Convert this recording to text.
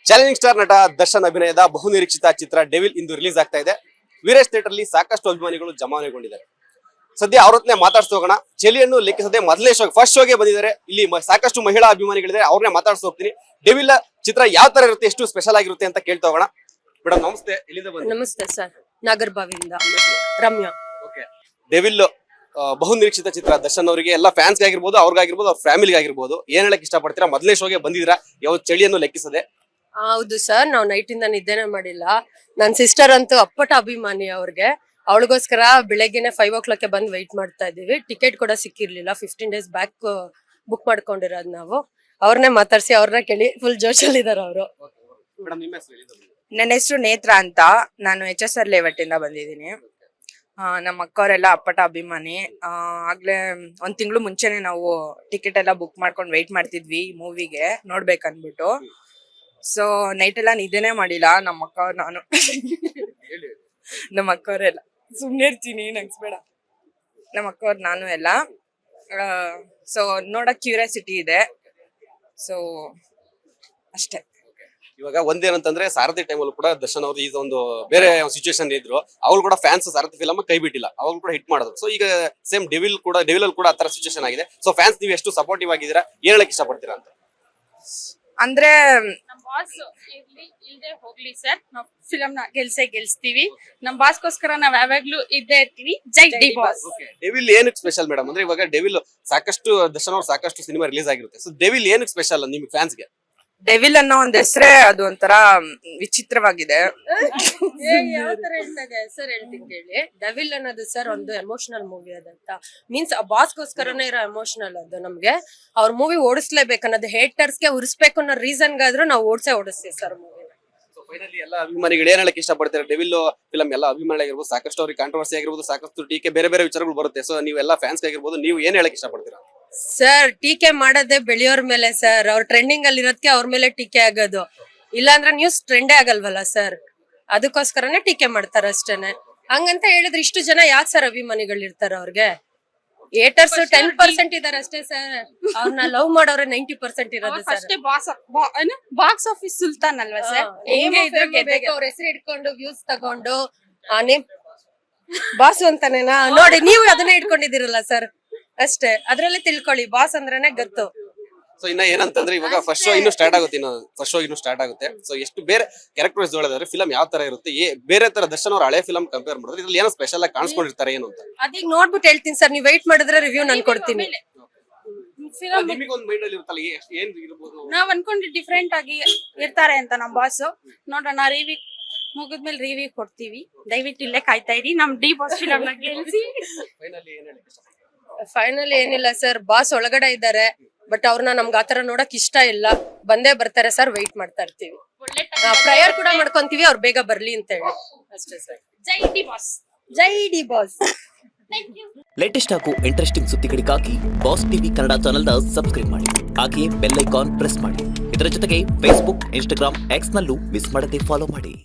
Challenging star ನಟ ದರ್ಶನ್ ಅಭಿನಯದ ಬಹುನಿರೀಕ್ಷಿತ ಚಿತ್ರ ಡೆವಿಲ್ ಇಂದು ರಿಲೀಸ್ ಆಗ್ತಾ ಇದೆ. ವೀರೇಶ್ ಥಿಯೇಟರ್ ಅಲ್ಲಿ ಸಾಕಷ್ಟು ಅಭಿಮಾನಿಗಳು ಜಮಾವಣೆಗೊಂಡಿದ್ದಾರೆ. ಸದ್ಯ ಅವ್ರನ್ನೇ ಮಾತಾಡ್ಸೋಗೋಣ. ಚೆಲಿಯನ್ನು ಲೆಕ್ಕಿಸದೆ ಮೊದಲನೇ ಫಸ್ಟ್ ಶೋಗೆ ಬಂದಿದ್ದಾರೆ. ಇಲ್ಲಿ ಸಾಕಷ್ಟು ಮಹಿಳಾ ಅಭಿಮಾನಿಗಳಿದ್ದಾರೆ, ಅವ್ರನ್ನೇ ಮಾತಾಡ್ಸ ಹೋಗ್ತೀನಿ. ಡೆವಿಲ್ ಚಿತ್ರ ಯಾವ ತರ ಇರುತ್ತೆ, ಎಷ್ಟು ಸ್ಪೆಷಲ್ ಆಗಿರುತ್ತೆ ಅಂತ ಕೇಳ್ತಾ ಹೋಗೋಣ. ಮೇಡಮ್ ನಮಸ್ತೆ, ಎಲ್ಲಿಂದ ಬಂದ್ರಿ? ನಮಸ್ತೆ ಸರ್, ನಾಗರ್ಬಾವಿಯಿಂದ ರಮ್ಯಾ. ಓಕೆ, ಡೆವಿಲ್ ಬಹುನಿರೀಕ್ಷಿತ ಚಿತ್ರ. ದರ್ಶನ್ ಅವರಿಗೆ ಎಲ್ಲ ಫ್ಯಾನ್ಸ್ ಆಗಿರ್ಬೋದು, ಅವ್ರಿಗಾಗಿರ್ಬೋದು, ಅವ್ರ ಫ್ಯಾಮಿಲಿ ಆಗಿರ್ಬೋದು, ಏನ್ ಹೇಳಕ್ ಇಷ್ಟಪಡ್ತೀರಾ? ಮೊದಲನೇ ಶೋಗೆ ಬಂದಿದ್ದೀರಾ, ಯಾವ ಚಳಿಯನ್ನು ಲೆಕ್ಕಿಸದೆ. ಹೌದು ಸರ್, ನಾವು ನೈಟ್ ಇಂದ ನಿದ್ದೆನೆ ಮಾಡಿಲ್ಲ. ನನ್ ಸಿಸ್ಟರ್ ಅಂತೂ ಅಪ್ಪಟ ಅಭಿಮಾನಿ ಅವ್ರಿಗೆ. ಅವಳಿಗೋಸ್ಕರ ಬೆಳಗ್ಗೆನೆ 5 o'clock ಬಂದು ವೆಯ್ಟ್ ಮಾಡ್ತಾ ಇದೀವಿ. ಟಿಕೆಟ್ ಕೂಡ ಸಿಕ್ಕಿರ್ಲಿಲ್ಲ. 15 days ಬ್ಯಾಕ್ ಬುಕ್ ಮಾಡ್ಕೊಂಡಿರೋದು ನಾವು. ಅವ್ರನ್ನೇ ಮಾತಾಡ್ಸಿ, ಅವ್ರನ್ನ ಕೇಳಿ ಫುಲ್ ಜೋಶಲ್ಲಿ ಇದಾರೆ ಅವರು. ನನ್ನ ಹೆಸರು ನೇತ್ರ ಅಂತ. ನಾನು HSR ಲೇಔಟ್ ಇಂದ ಬಂದಿದ್ದೀನಿ. ನಮ್ಮ ಅಕ್ಕವರೆಲ್ಲ ಅಪ್ಪಟ ಅಭಿಮಾನಿ. ಆಗ್ಲೇ 1 ತಿಂಗಳು ಮುಂಚೆನೆ ನಾವು ಟಿಕೆಟ್ ಎಲ್ಲ ಬುಕ್ ಮಾಡ್ಕೊಂಡು ವೆಯ್ಟ್ ಮಾಡ್ತಿದ್ವಿ ಮೂವಿಗೆ ನೋಡ್ಬೇಕನ್ಬಿಟ್ಟು. ಸೊ ನೈಟ್ ಎಲ್ಲ ನಿದ್ದೆನೆ ಮಾಡಿಲ್ಲ. ನಮ್ಮ ಅಕ್ಕವ್ರು ನಾನು ನಮ್ಮ ಅಕ್ಕವರೆಲ್ಲ ಸುಮ್ನೆ ಇರ್ತೀನಿ, ನಗ್ಸ್ಬೇಡ. ನಮ್ಮ ಅಕ್ಕವ್ರು ನಾನು ಎಲ್ಲ ಸೊ ನೋಡಕ್ ಕ್ಯೂರಿಯಾಸಿಟಿ ಇದೆ. ಸೊ ಅಷ್ಟೇ. ಇವಾಗ ಒಂದೇನಂತಂದ್ರೆ ಸಾರಥಿ ಟೈಮಲ್ಲೂ ಕೂಡ ದರ್ಶನ್ ಅವರು ಈಗ ಒಂದು ಬೇರೆ ಸಿಚುವೇಶನ್ ಇದ್ರು. ಅವ್ರು ಕೂಡ ಫ್ಯಾನ್ಸ್ ಸಾರಥಿ ಫಿಲಮ್ ಕೈ ಬಿಟ್ಟಿಲ್ಲ, ಅವಾಗ ಕೂಡ ಹಿಟ್ ಮಾಡೋದು. ಸೊ ಈಗ ಸೇಮ್ ಡೆವಿಲ್ ಅಲ್ಲಿ ಕೂಡ ಆತರ ಸಿಚುವೇಶನ್ ಆಗಿದೆ. ಸೊ ಫ್ಯಾನ್ಸ್ ನೀವು ಎಷ್ಟು ಸಪೋರ್ಟಿವ್ ಆಗಿದ್ದೀರಾ, ಏನ್ ಹೇಳಕ್ ಇಷ್ಟಪಡ್ತೀರಾ ಅಂತ? ಅಂದ್ರೆ ನಮ್ ಬಾಸ್ ಇಲ್ದೆ ಹೋಗ್ಲಿ ಸರ್, ನಾವ್ ಫಿಲಮ್ ನ ಗೆಲ್ಸ್ತೀವಿ. ನಮ್ ಬಾಸ್ಗೋಸ್ಕರ ನಾವ್ ಯಾವಾಗ್ಲೂ ಇದ್ದೇ ಇರ್ತೀವಿ. ಜೈ ಡಿ ಬಾಸ್. ಡೆವಿಲ್ ಏನಕ್ಕೆ ಸ್ಪೆಷಲ್ ಮೇಡಮ್ ಅಂದ್ರೆ, ಇವಾಗ ಡೆವಿಲ್ ಸಾಕಷ್ಟು ದರ್ಶನ್ ಅವ್ರು ಸಾಕಷ್ಟು ಸಿನಿಮಾ ರಿಲೀಸ್ ಆಗಿರುತ್ತೆ. ಸೊ ಡೆವಿಲ್ ಏನಕ್ಕೆ ಸ್ಪೆಷಲ್ ನಿಮ್ ಫ್ಯಾನ್ಸ್ಗೆ? ಡೆವಿಲ್ ಅನ್ನೋ ಒಂದ್ ಹೆಸರೇ ಅದು ಒಂಥರ ವಿಚಿತ್ರವಾಗಿದೆ. ಯಾವ ತರ ಹೇಳ್ತಾ ಸರ್, ಹೇಳ್ತೀನಿ ಕೇಳಿ. ಡೆವಿಲ್ ಅನ್ನೋದು ಸರ್ ಒಂದು ಎಮೋಷನಲ್ ಮೂವಿ ಅದಂತ. ಮೀನ್ಸ್ ಆ ಬಾಸ್ಗೋಸ್ಕರನೇ ಇರೋ ಎಮೋಷನಲ್ ಅದು. ನಮ್ಗೆ ಅವ್ರ ಮೂವಿ ಓಡಿಸ್ಲೇಬೇಕು ಅನ್ನೋದು, ಹೇಟರ್ಸ್ಗೆ ಉರಿಸ್ಬೇಕು ಅನ್ನೋ ರೀಸನ್ಗಾದ್ರೂ ನಾವು ಓಡಿಸ್ತೀವಿ ಸರ್ ಮೂವಿ. ಫೈನಲಿ ಎಲ್ಲ ಅಭಿಮಾನಿಗಳು ಏನ್ ಹೇಳಕ್ ಇಷ್ಟಪಡ್ತಾರೆ? ಡೆವಿಲ್ ಫಿಲಮ್ ಎಲ್ಲ ಅಭಿಮಾನಿ ಆಗಿರ್ಬೋದು, ಸಾಕಷ್ಟು ಅವ್ರಿಗೆ ಕಾಂಟ್ರವರ್ಸಿ ಆಗಿರ್ಬೋದು, ಸಾಕಷ್ಟು ಟೀಕೆ, ಬೇರೆ ಬೇರೆ ವಿಚಾರಗಳು ಬರುತ್ತೆ. ಸೊ ನೀವೆಲ್ಲ ಫ್ಯಾನ್ಸ್ ಆಗಿರ್ಬೋದು, ನೀವು ಏನ್ ಹೇಳಕ್ ಇಷ್ಟಪಡ್ತೀರಾ? ಸರ್ ಟೀಕೆ ಮಾಡೋದೇ ಬೆಳೆಯೋರ್ ಮೇಲೆ ಸರ್. ಅವ್ರ ಟ್ರೆಂಡಿಂಗ್ ಅಲ್ಲಿ ಇರೋದಕ್ಕೆ ಅವ್ರ ಮೇಲೆ ಟೀಕೆ ಆಗೋದು. ಇಲ್ಲಾಂದ್ರೆ ನ್ಯೂಸ್ ಟ್ರೆಂಡೇ ಆಗಲ್ವಲ್ಲ ಸರ್, ಅದಕ್ಕೋಸ್ಕರನೇ ಟೀಕೆ ಮಾಡ್ತಾರ ಅಷ್ಟೇನೆ. ಹಂಗಂತ ಹೇಳಿದ್ರೆ ಇಷ್ಟು ಜನ ಯಾಕೆ ಸರ್ ಅಭಿಮಾನಿಗಳು ಇರ್ತಾರ? ಅವ್ರಿಗೆ ಏಟರ್ಸ್ 10% ಇದಾರೆ ಅಷ್ಟೇ ಸರ್. ಅವ್ರನ್ನ ಲವ್ ಮಾಡೋರೆ 90% ಇರೋದು ಸರ್. ಅಷ್ಟೇ ಬಾಕ್ಸ್ ಆಫೀಸ್ ಸುಲ್ತಾನ್ ಅಲ್ವಾ ಸರ್? ಅವ್ರ ಹೆಸರು ಇಟ್ಕೊಂಡು ವ್ಯೂಸ್ ತಗೊಂಡು ಬಾಸು ಅಂತಾನೇನಾ ನೋಡಿ, ನೀವು ಅದನ್ನೇ ಇಟ್ಕೊಂಡಿದ್ದೀರಲ್ಲ ಸರ್, ಅಷ್ಟೇ. ಅದ್ರಲ್ಲೇ ತಿಳ್ಕೊಳ್ಳಿ, ಬಾಸ್ ಅಂದ್ರೇನೆ ಗೊತ್ತು. ಸೊ ಇನ್ನ ಏನಂತಂದ್ರೆ, ಇವಾಗ ಫಸ್ಟ್ ಶೋ ಇನ್ನು ಸ್ಟಾರ್ಟ್ ಆಗುತ್ತೆ. ಸೊ ಎಷ್ಟು ಬೇರೆ ಕ್ಯಾರೆಕ್ಟರ್ ವೈಸ್ ಹೇಳಿದ್ರೆ ಫಿಲಮ್ ಯಾವ ತರ ಇರುತ್ತೆ, ಬೇರೆ ತರ ದರ್ಶನ್ ಅವ್ರ ಹಳೆ ಫಿಲಮ್ ಕಂಪೇರ್ ಮಾಡಿದ್ರೆ ಇದ್ರಲ್ಲಿ ಏನೋ ಸ್ಪೆಷಲ್ ಆಗಿ ಕಾಣಿಸ್ಕೊಂಡಿರ್ತಾರೆ ಏನು ಅಂತ? ಅದೀಗ ನೋಡ್ಬಿಟ್ಟು ಹೇಳ್ತೀನಿ ಸರ್, ನೀವು ವೆಯ್ಟ್ ಮಾಡಿದ್ರೆ ರಿವ್ಯೂ ನಾನು ಕೊಡ್ತೀನಿ. ನಿಮಗೊಂದು ಮೈಂಡ್ ಅಲ್ಲಿ ಇರುತ್ತಲ್ಲ, ಏನ್ ಇರ್ಬೋದು? ನಾವ್ ಅನ್ಕೊಂಡು ಡಿಫ್ರೆಂಟ್ ಆಗಿ ಇರ್ತಾರೆ ಅಂತ ನಮ್ ಬಾಸ್. ನೋಡೋಣ, ರಿವ್ಯೂ ಮುಗಿದ್ಮೇಲೆ ರಿವ್ಯೂ ಕೊಡ್ತೀವಿ. ದಯವಿಟ್ಟು ಇಲ್ಲೇ ಕಾಯ್ತಾ ಇರಿ, ನಮ್ ಡಿ ಬಾಸ್ ಫಿಲಮ್ ನ ಗೆಲ್ಸಿ. ಫೈನಲ್ ಏನಿಲ್ಲ ಸರ್, ಬಾಸ್ ಒಳಗಡೆ ಇದ್ದಾರೆ. ಬಟ್ ಅವ್ರನ್ನ ನಮ್ಗೆ ಆತರ ನೋಡಕ್ ಇಷ್ಟ ಇಲ್ಲ. ಬಂದೇ ಬರ್ತಾರೆ ಸರ್, ವೆಯ್ಟ್ ಮಾಡ್ತಾ ಇರ್ತೀವಿ. ಪ್ರೇಯರ್ ಕೂಡ ಮಾಡ್ಕೊಂತೀವಿ ಅವ್ರು ಬೇಗ ಬರ್ಲಿ ಅಂತ ಹೇಳಿ, ಅಷ್ಟೇ ಸರ್. ಜೈ ಡಿ ಬಾಸ್. ಜೈ ಡಿ ಬಾಸ್. ಲೇಟೆಸ್ಟ್ ಹಾಗೂ ಇಂಟ್ರೆಸ್ಟಿಂಗ್ ಸುದ್ದಿಗಳಿಗಾಗಿ ಬಾಸ್ ಟಿವಿ ಕನ್ನಡ ಚಾನೆಲ್ನ ಸಬ್ಸ್ಕ್ರೈಬ್ ಮಾಡಿ. ಹಾಗೆಯೇ ಬೆಲ್ ಐಕಾನ್ ಪ್ರೆಸ್ ಮಾಡಿ. ಇದರ ಜೊತೆಗೆ ಫೇಸ್ಬುಕ್, ಇನ್ಸ್ಟಾಗ್ರಾಮ್, ಎಕ್ಸ್ ನಲ್ಲೂ ಮಿಸ್ ಮಾಡದೆ ಫಾಲೋ ಮಾಡಿ.